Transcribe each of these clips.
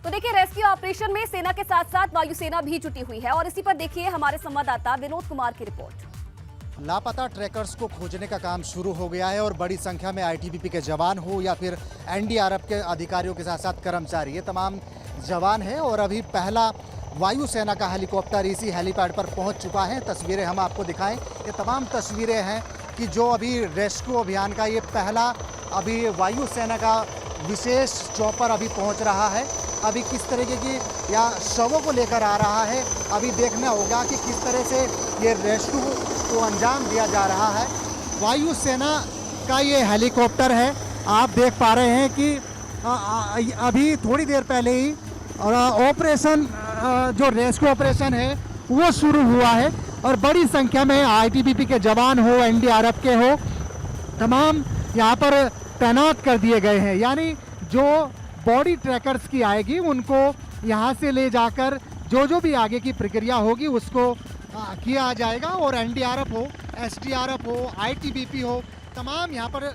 तो देखिए, rescue operation में सेना के साथ साथ वायुसेना भी जुटी हुई है और इसी पर देखिए हमारे संवाददाता विनोद कुमार की रिपोर्ट। लापता ट्रैकर्स को खोजने का काम शुरू हो गया है और बड़ी संख्या में आईटीबीपी के जवान हो या फिर एनडीआरएफ के अधिकारियों के साथ साथ कर्मचारी, ये तमाम जवान हैं। और अभी पहला वायुसेना का हेलीकॉप्टर इसी हेलीपैड पर पहुंच चुका है। तस्वीरें हम आपको दिखाएं, ये तमाम तस्वीरें हैं कि जो अभी रेस्क्यू अभियान का ये पहला अभी वायुसेना का विशेष चॉपर अभी पहुंच रहा है। अभी किस तरीके की या शवों को लेकर आ रहा है, अभी देखना होगा कि किस तरह से ये रेस्क्यू को अंजाम दिया जा रहा है। वायुसेना का ये हेलीकॉप्टर है, आप देख पा रहे हैं कि अभी थोड़ी देर पहले ही ऑपरेशन जो रेस्क्यू ऑपरेशन है वो शुरू हुआ है और बड़ी संख्या में आईटीबीपी के जवान हो, एनडीआरएफ के हो, तमाम यहाँ पर तैनात कर दिए गए हैं। यानी जो बॉडी ट्रैकर्स की आएगी उनको यहाँ से ले जाकर जो भी आगे की प्रक्रिया होगी उसको किया जाएगा। और एनडीआरएफ हो, एसडीआरएफ हो, आईटीबीपी हो, तमाम यहाँ पर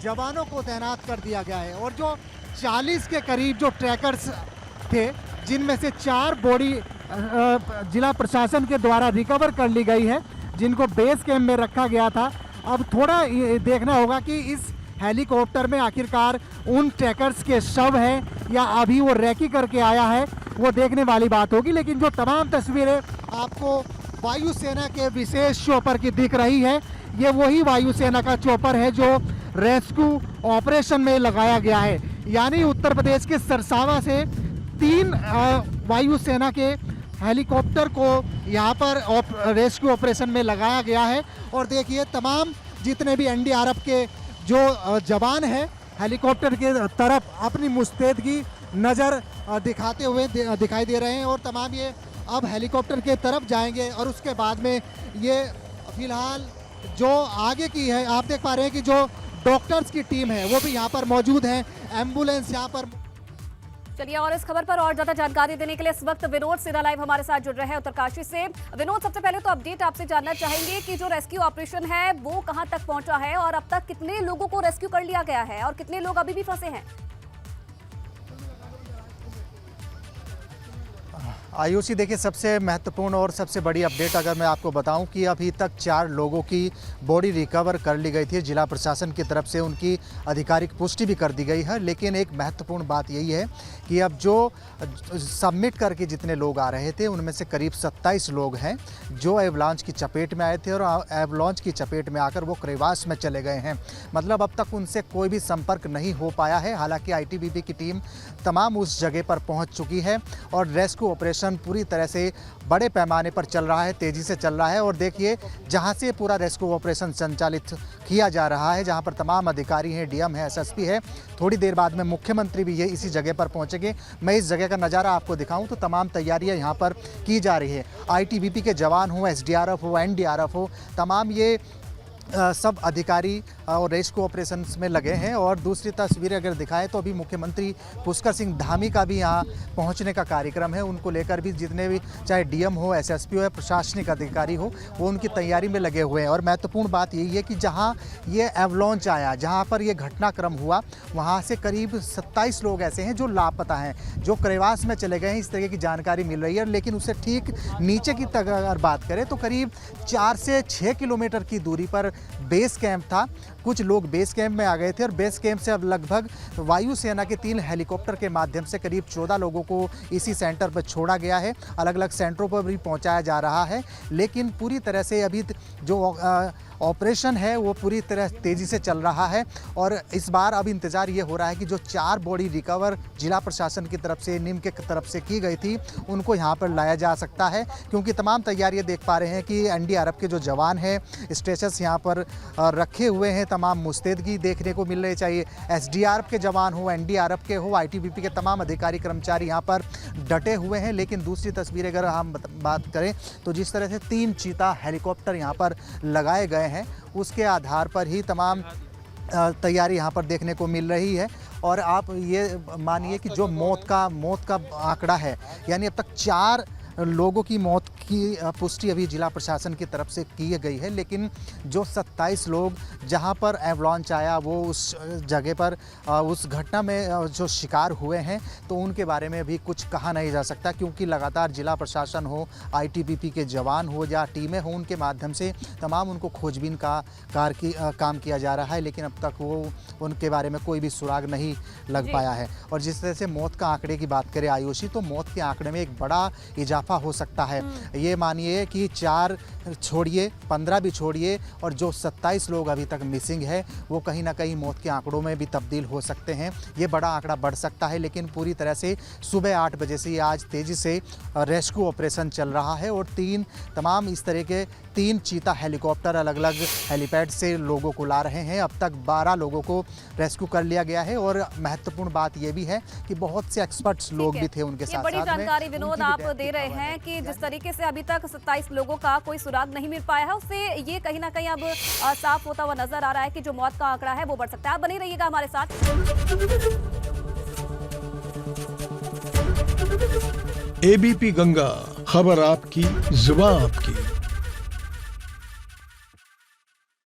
जवानों को तैनात कर दिया गया है। और जो 40 के करीब जो ट्रैकर्स थे, जिनमें से 4 बॉडी जिला प्रशासन के द्वारा रिकवर कर ली गई है, जिनको बेस कैंप में रखा गया था। अब थोड़ा ये देखना होगा कि इस हेलीकॉप्टर में आखिरकार उन ट्रैकर्स के शव हैं या अभी वो रेकी करके आया है, वो देखने वाली बात होगी। लेकिन जो तमाम तस्वीरें आपको वायुसेना के विशेष चॉपर की दिख रही है, ये वही वायुसेना का चॉपर है जो रेस्क्यू ऑपरेशन में लगाया गया है। यानी उत्तर प्रदेश के सरसावा से 3 वायुसेना के हेलीकॉप्टर को यहाँ पर रेस्क्यू ऑपरेशन में लगाया गया है। और देखिए, तमाम जितने भी एनडीआरएफ के जो जवान हैं हेलीकॉप्टर के तरफ अपनी मुस्तैदगी नज़र दिखाते हुए दिखाई दे रहे हैं। और तमाम ये अब हेलीकॉप्टर के तरफ जाएंगे और उसके बाद में ये फिलहाल जो आगे की है, आप देख पा रहे हैं कि जो डॉक्टर्स की टीम है वो भी यहाँ पर मौजूद है, एम्बुलेंस यहाँ पर। चलिए, और इस खबर पर और ज्यादा जानकारी देने के लिए इस वक्त विनोद सीधा लाइव हमारे साथ जुड़ रहे हैं उत्तरकाशी से। विनोद, सबसे पहले तो अपडेट आपसे जानना चाहेंगे कि जो रेस्क्यू ऑपरेशन है वो कहां तक पहुंचा है और अब तक कितने लोगों को रेस्क्यू कर लिया गया है और कितने लोग अभी भी फंसे हैं। आयुषी, देखिए, सबसे महत्वपूर्ण और सबसे बड़ी अपडेट अगर मैं आपको बताऊं कि अभी तक 4 लोगों की बॉडी रिकवर कर ली गई थी। जिला प्रशासन की तरफ से उनकी आधिकारिक पुष्टि भी कर दी गई है। लेकिन एक महत्वपूर्ण बात यही है कि अब जो सबमिट करके जितने लोग आ रहे थे उनमें से करीब 27 लोग हैं जो एवलांच की चपेट में आए थे और एवलांच की चपेट में आकर वो क्रेवास में चले गए हैं। मतलब अब तक उनसे कोई भी संपर्क नहीं हो पाया है। हालांकि आईटीबीपी की टीम तमाम उस जगह पर पहुँच चुकी है और रेस्क्यू ऑपरेशन पूरी तरह से बड़े पैमाने पर चल रहा है, तेजी से चल रहा है। और देखिए, जहां से पूरा रेस्क्यू ऑपरेशन संचालित किया जा रहा है, जहां पर तमाम अधिकारी हैं, डीएम है, एसएसपी है, थोड़ी देर बाद में मुख्यमंत्री भी ये इसी जगह पर पहुंचेंगे। मैं इस जगह का नज़ारा आपको दिखाऊं तो तमाम तैयारियां यहां पर की जा रही है। आईटीबीपी के जवान हो, एसडीआरएफ हो, एनडीआरएफ हो, तमाम ये सब अधिकारी और रेस्क्यू ऑपरेशंस में लगे हैं। और दूसरी तस्वीरें अगर दिखाएं तो अभी मुख्यमंत्री पुष्कर सिंह धामी का भी यहाँ पहुँचने का कार्यक्रम है। उनको लेकर भी जितने भी चाहे डीएम हो, एसएसपी हो या प्रशासनिक अधिकारी हो, वो उनकी तैयारी में लगे हुए हैं। और महत्वपूर्ण बात यही है कि जहाँ ये एवलॉन्च आया, जहाँ पर ये घटनाक्रम हुआ, वहाँ से करीब 27 लोग ऐसे हैं जो लापता हैं, जो क्रेवास में चले गए हैं, इस तरह की जानकारी मिल रही है। लेकिन उससे ठीक नीचे की अगर बात करें तो करीब 4 से 6 किलोमीटर की दूरी पर बेस कैंप था। कुछ लोग बेस कैंप में आ गए थे और बेस कैंप से अब लगभग वायुसेना के 3 हेलीकॉप्टर के माध्यम से करीब 14 लोगों को इसी सेंटर पर छोड़ा गया है। अलग अलग सेंटरों पर भी पहुंचाया जा रहा है। लेकिन पूरी तरह से अभी जो ऑपरेशन है वो पूरी तरह तेज़ी से चल रहा है। और इस बार अब इंतज़ार ये हो रहा है कि जो 4 बॉडी रिकवर जिला प्रशासन की तरफ से, निम के तरफ से की गई थी, उनको यहाँ पर लाया जा सकता है। क्योंकि तमाम तैयारियाँ देख पा रहे हैं कि एनडीआरएफ के जो जवान हैं स्ट्रेचर्स यहाँ पर रखे हुए हैं, तमाम मुस्तैदगी देखने को मिल रही चाहिए। एसडीआरएफ के जवान हो, एनडीआरएफ के हो, आईटीबीपी के तमाम अधिकारी कर्मचारी यहाँ पर डटे हुए हैं। लेकिन दूसरी तस्वीर अगर हम बात करें तो जिस तरह से 3 चीता हेलीकॉप्टर यहाँ पर लगाए गए हैं, उसके आधार पर ही तमाम तैयारी यहाँ पर देखने को मिल रही है। और आप ये मानिए कि जो मौत का आंकड़ा है, यानी अब तक 4 लोगों की मौत की पुष्टि अभी जिला प्रशासन की तरफ से की गई है, लेकिन जो 27 लोग जहां पर एवलांच आया वो उस जगह पर उस घटना में जो शिकार हुए हैं, तो उनके बारे में भी कुछ कहा नहीं जा सकता, क्योंकि लगातार जिला प्रशासन हो, आईटीबीपी के जवान हो या टीमें हो, उनके माध्यम से तमाम उनको खोजबीन का काम किया जा रहा है, लेकिन अब तक वो उनके बारे में कोई भी सुराग नहीं लग पाया है। और जिस तरह से मौत का आंकड़े की बात करें आयुषी, तो मौत के आंकड़े में एक बड़ा इजाफा हो सकता है। ये मानिए कि 4 छोड़िए, 15 भी छोड़िए, और जो 27 लोग अभी तक मिसिंग है वो कहीं ना कहीं मौत के आंकड़ों में भी तब्दील हो सकते हैं। ये बड़ा आंकड़ा बढ़ सकता है, लेकिन पूरी तरह से सुबह 8 बजे से आज तेज़ी से रेस्क्यू ऑपरेशन चल रहा है और तमाम इस तरह के 3 चीता हेलीकॉप्टर अलग अलग हेलीपैड से लोगों को ला रहे हैं। अब तक 12 लोगों को रेस्क्यू कर लिया गया है और महत्वपूर्ण बात यह भी है कि बहुत से एक्सपर्ट्स लोग भी थे उनके साथ। बड़ी जानकारी विनोद आप दे रहे हैं कि जिस तरीके से अभी तक 27 लोगों का कोई सुराग नहीं मिल पाया है, उससे ये कहीं ना कहीं अब साफ होता हुआ नजर आ रहा है कि जो मौत का आंकड़ा है वो बढ़ सकता है। आप बने रहिएगा हमारे साथ। एबीपी गंगा, खबर आपकी, जुबान आपकी।